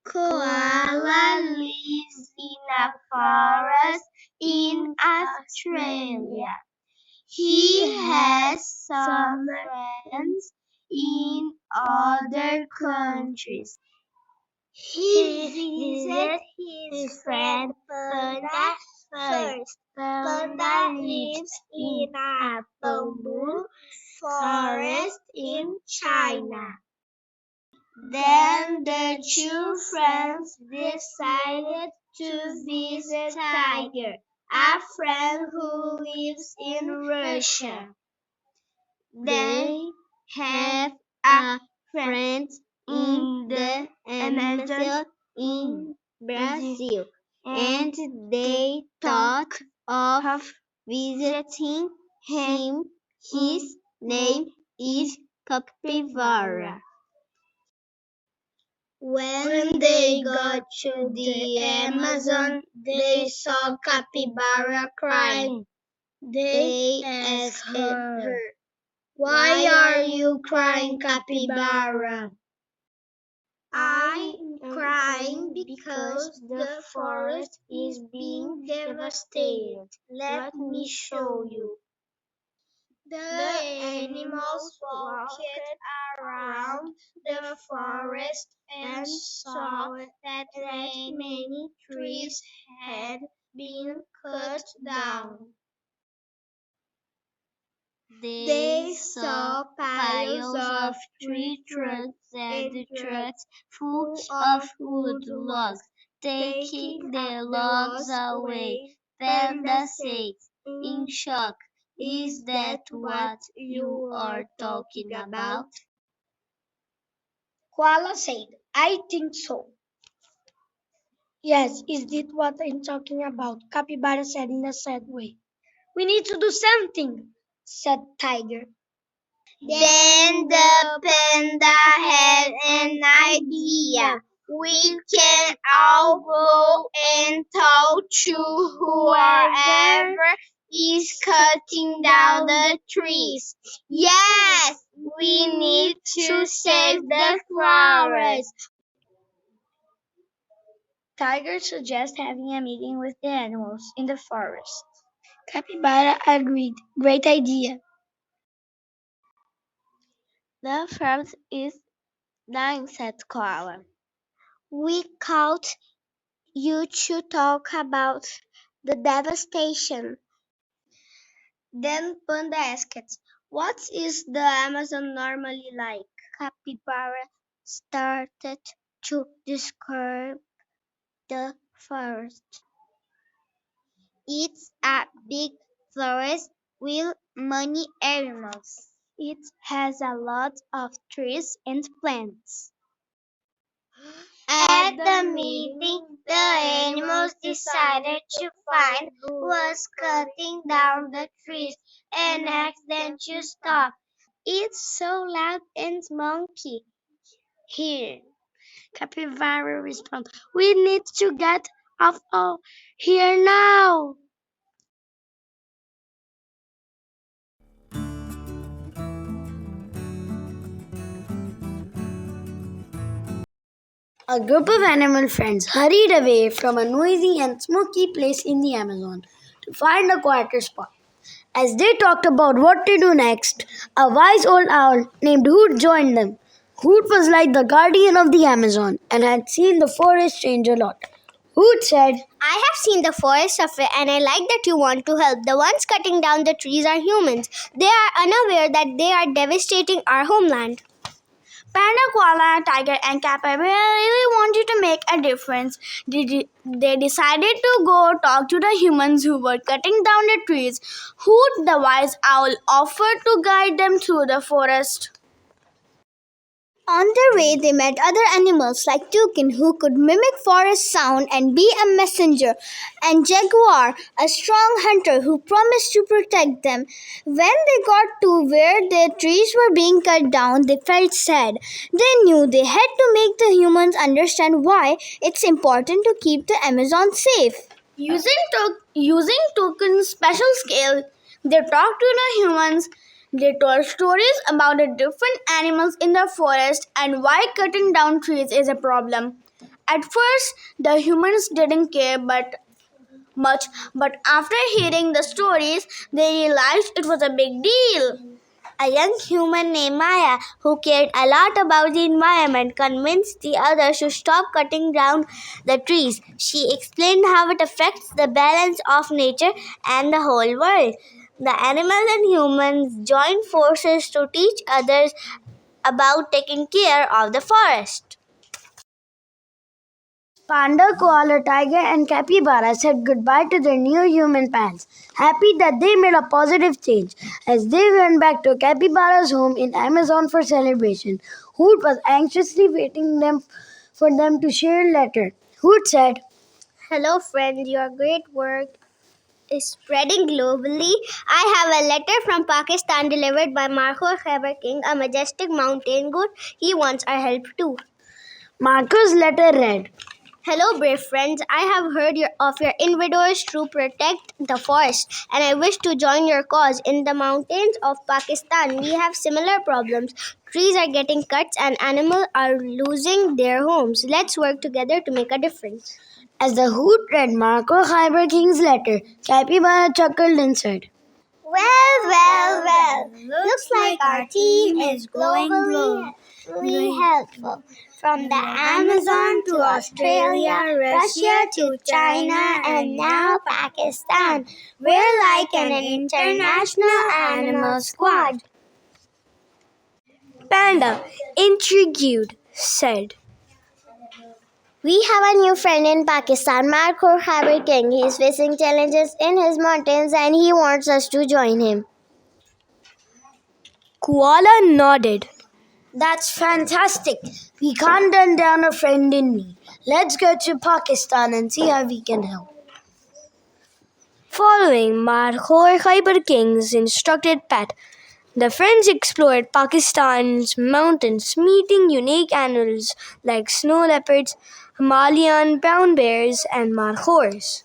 Koala lives in a forest in Australia. He has some friends in other countries. He visits his friend Panda first. Panda lives in a bamboo forest in China. Then the two friends decided to visit Tiger, a friend who lives in Russia. They have a friend in the Amazon in Brazil, and they thought of visiting him. His name is Capivara. When they got to the Amazon, they saw Capybara crying. They asked her, "Why are you crying, Capybara?" "I'm crying because the forest is being devastated. Let me show you." The animals walked around the forest and saw that many trees had been cut down. They saw piles of tree trunks and trucks full of wood logs. Taking the logs away, Panda said, in shock, "Is that what you are talking about?" Koala said, "I think so." "Yes, is it what I'm talking about?" Capybara said in a sad way. "We need to do something," said Tiger. Then the panda had an idea. "We can all go and talk to whoever is cutting down the trees. Yes, we need to save the forest." Tiger suggested having a meeting with the animals in the forest. Capybara agreed. "Great idea." "The forest is dying," said Koala. "We called you to talk about the devastation." Then Panda asked, "What is the Amazon normally like?" Capybara started to describe the forest. "It's a big forest with many animals. It has a lot of trees and plants." At the meeting, the animals decided to find who was cutting down the trees and ask them to stop. "It's so loud and smoky here." Capybara responded, "We need to get out of here now." A group of animal friends hurried away from a noisy and smoky place in the Amazon to find a quieter spot. As they talked about what to do next, a wise old owl named Hoot joined them. Hoot was like the guardian of the Amazon and had seen the forest change a lot. Hoot said, "I have seen the forest suffer, and I like that you want to help. The ones cutting down the trees are humans. They are unaware that they are devastating our homeland." Panda, koala, tiger, and capybara really wanted to make a difference. They decided to go talk to the humans who were cutting down the trees. Hoot, the wise owl, offered to guide them through the forest. On their way, they met other animals like Toucan, who could mimic forest sound and be a messenger, and Jaguar, a strong hunter who promised to protect them. When they got to where the trees were being cut down, they felt sad. They knew they had to make the humans understand why it's important to keep the Amazon safe. Using Toucan's special skill, they talked to the humans. They told stories about the different animals in the forest and why cutting down trees is a problem. At first, the humans didn't care much, but after hearing the stories, they realized it was a big deal. A young human named Maya, who cared a lot about the environment, convinced the others to stop cutting down the trees. She explained how it affects the balance of nature and the whole world. The animals and humans joined forces to teach others about taking care of the forest. Panda, koala, tiger, and capybara said goodbye to their new human pals, happy that they made a positive change. As they went back to capybara's home in Amazon for celebration, Hoot was anxiously waiting for them to share a letter. Hoot said, Hello, friends. Your great work is spreading globally. I have a letter from Pakistan delivered by Marco Khyber King, a majestic mountain goat. He wants our help too. Marco's letter read, Hello, brave friends. I have heard of your endeavors to protect the forest, and I wish to join your cause. In the mountains of Pakistan, we have similar problems. Trees are getting cut, and animals are losing their homes. Let's work together to make a difference. As the Hoot read Marco Khyber King's letter, Capybara chuckled and said, Well. Looks like our team is globally helpful. From the Amazon to Australia, Russia to China, and now Pakistan. We're like an international animal squad. Panda, intrigued, said, We have a new friend in Pakistan, Marco Khyber King. He is facing challenges in his mountains and he wants us to join him. Koala nodded. That's fantastic. We can't turn down a friend in need. Let's go to Pakistan and see how we can help. Following Marco Khyber King's instructed path, the friends explored Pakistan's mountains, meeting unique animals like snow leopards, Himalayan brown bears, and markhors.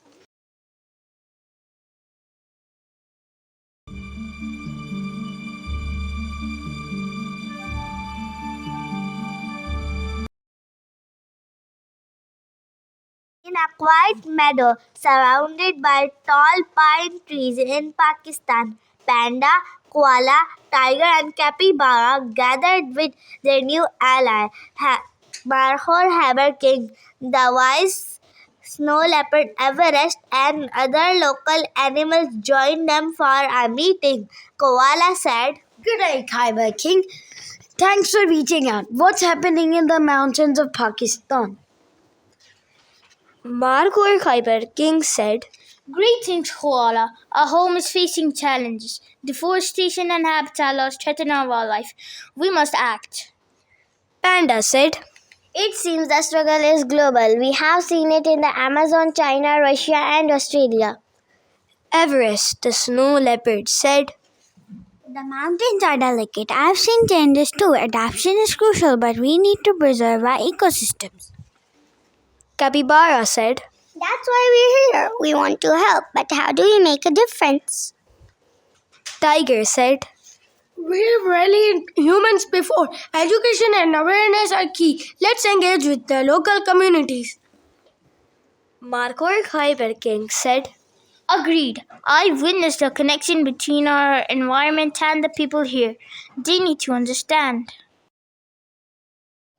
In a quiet meadow surrounded by tall pine trees in Pakistan, panda, koala, tiger, and capybara gathered with their new ally, Marhor Haber King, the wise snow leopard Everest, and other local animals joined them for a meeting. Koala said, Good day, Khyber King. Thanks for reaching out. What's happening in the mountains of Pakistan? Marco Khyber King said, Greetings, koala. Our home is facing challenges. Deforestation and habitat loss threaten our wildlife. We must act. Panda said, It seems the struggle is global. We have seen it in the Amazon, China, Russia, and Australia. Everest, the snow leopard, said, The mountains are delicate. I've seen changes too. Adaptation is crucial, but we need to preserve our ecosystems. Capybara said, That's why we're here. We want to help, but how do we make a difference? Tiger said, We've rallied humans before. Education and awareness are key. Let's engage with the local communities. Marco Khyber King said, Agreed. I've witnessed the connection between our environment and the people here. They need to understand.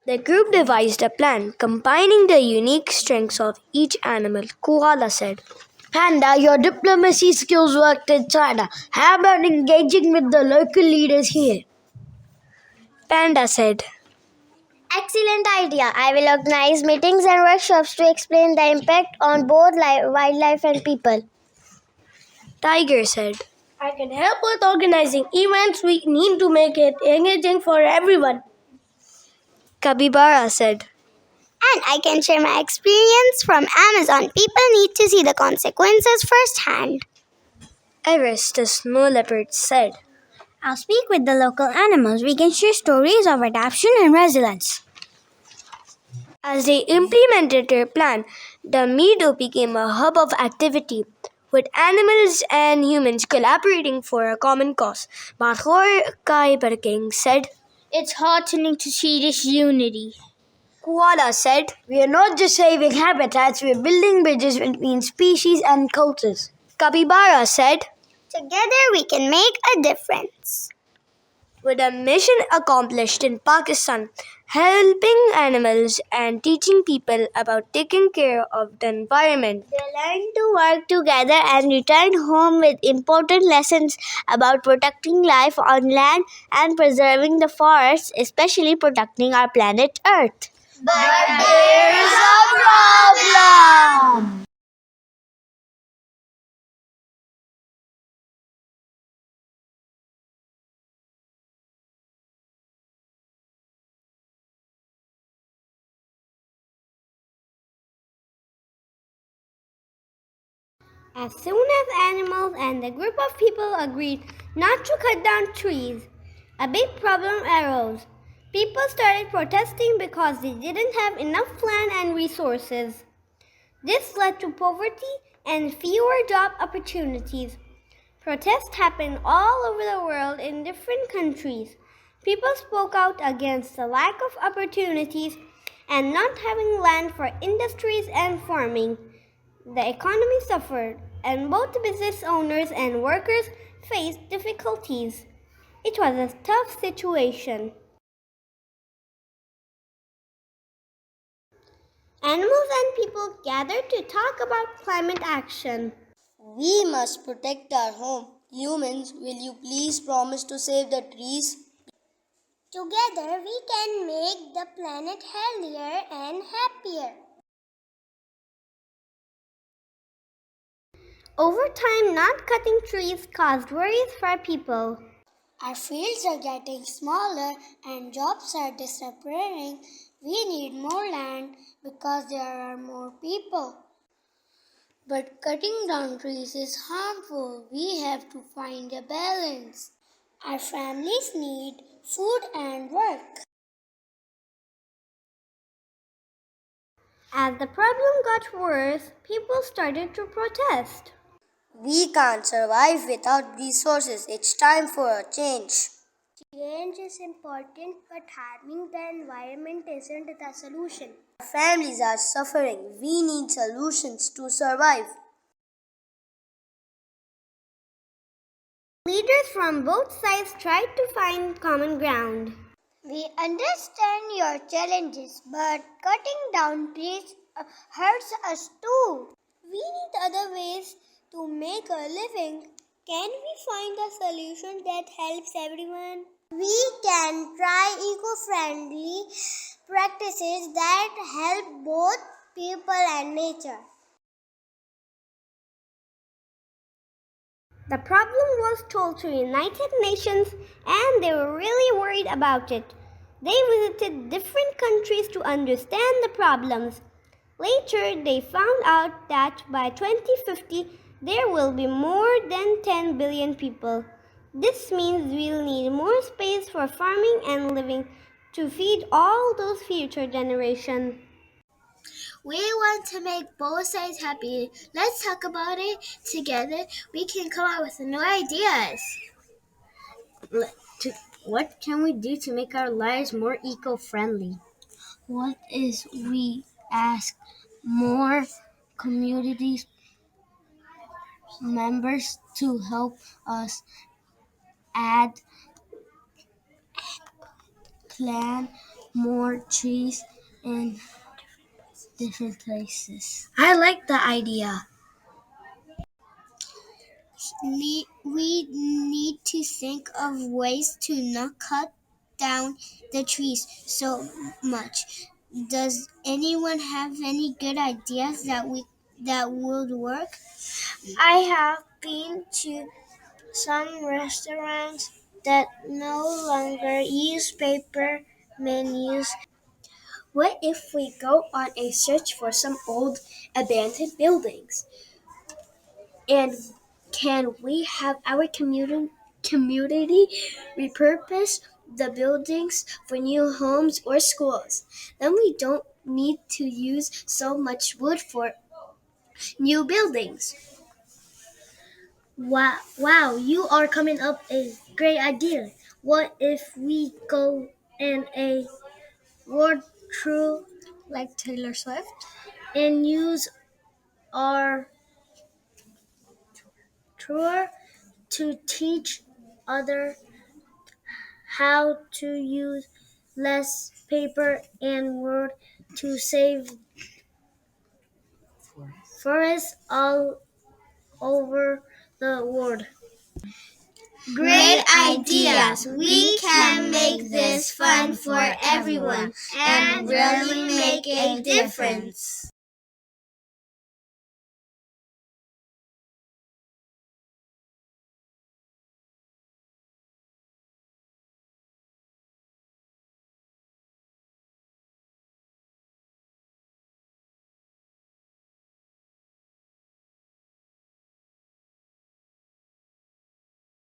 The group devised a plan combining the unique strengths of each animal. Koala said, Panda, your diplomacy skills worked in China. How about engaging with the local leaders here? Panda said, Excellent idea. I will organize meetings and workshops to explain the impact on both wildlife and people. Tiger said, I can help with organizing events. We need to make it engaging for everyone. Capybara said, And I can share my experience from Amazon. People need to see the consequences firsthand. Everest, the snow leopard, said, I'll speak with the local animals. We can share stories of adaptation and resilience. As they implemented their plan, the meadow became a hub of activity, with animals and humans collaborating for a common cause. Marco Khyber King said, It's heartening to see this unity. Koala said, We are not just saving habitats, we are building bridges between species and cultures. Capybara said, Together we can make a difference. with a mission accomplished in Pakistan, helping animals and teaching people about taking care of the environment. They learned to work together and returned home with important lessons about protecting life on land and preserving the forests, especially protecting our planet Earth. But there's a problem. As soon as animals and a group of people agreed not to cut down trees, a big problem arose. People started protesting because they didn't have enough land and resources. This led to poverty and fewer job opportunities. Protests happened all over the world in different countries. People spoke out against the lack of opportunities and not having land for industries and farming. The economy suffered, and both business owners and workers faced difficulties. It was a tough situation. Animals and people gathered to talk about climate action. We must protect our home. Humans, will you please promise to save the trees? Together, we can make the planet healthier and happier. Over time, not cutting trees caused worries for people. Our fields are getting smaller and jobs are disappearing. We need more land because there are more people. But cutting down trees is harmful. We have to find a balance. Our families need food and work. As the problem got worse, people started to protest. We can't survive without resources. It's time for a change. Change is important, but harming the environment isn't the solution. Our families are suffering. We need solutions to survive. Leaders from both sides tried to find common ground. We understand your challenges, but cutting down trees hurts us too. We need other ways to make a living. Can we find a solution that helps everyone? We can try eco-friendly practices that help both people and nature. The problem was told to United Nations and they were really worried about it. They visited different countries to understand the problems. Later, they found out that by 2050, there will be more than 10 billion people. This means we'll need more space for farming and living to feed all those future generations. We want to make both sides happy. Let's talk about it together. We can come up with new ideas. What can we do to make our lives more eco-friendly? What is we ask more community members to help us add plant more trees in different places. I like the idea. We need to think of ways to not cut down the trees so much. Does anyone have any good ideas that would work? I have been to some restaurants that no longer use paper menus. What if we go on a search for some old abandoned buildings? And can we have our community repurpose the buildings for new homes or schools? Then we don't need to use so much wood for new buildings. Wow, you are coming up a great idea. What if we go in a walk through like Taylor Swift, and use our tour to teach others how to use less paper and wood to save forests all over the world. Great ideas! We can make this fun for everyone and really make a difference.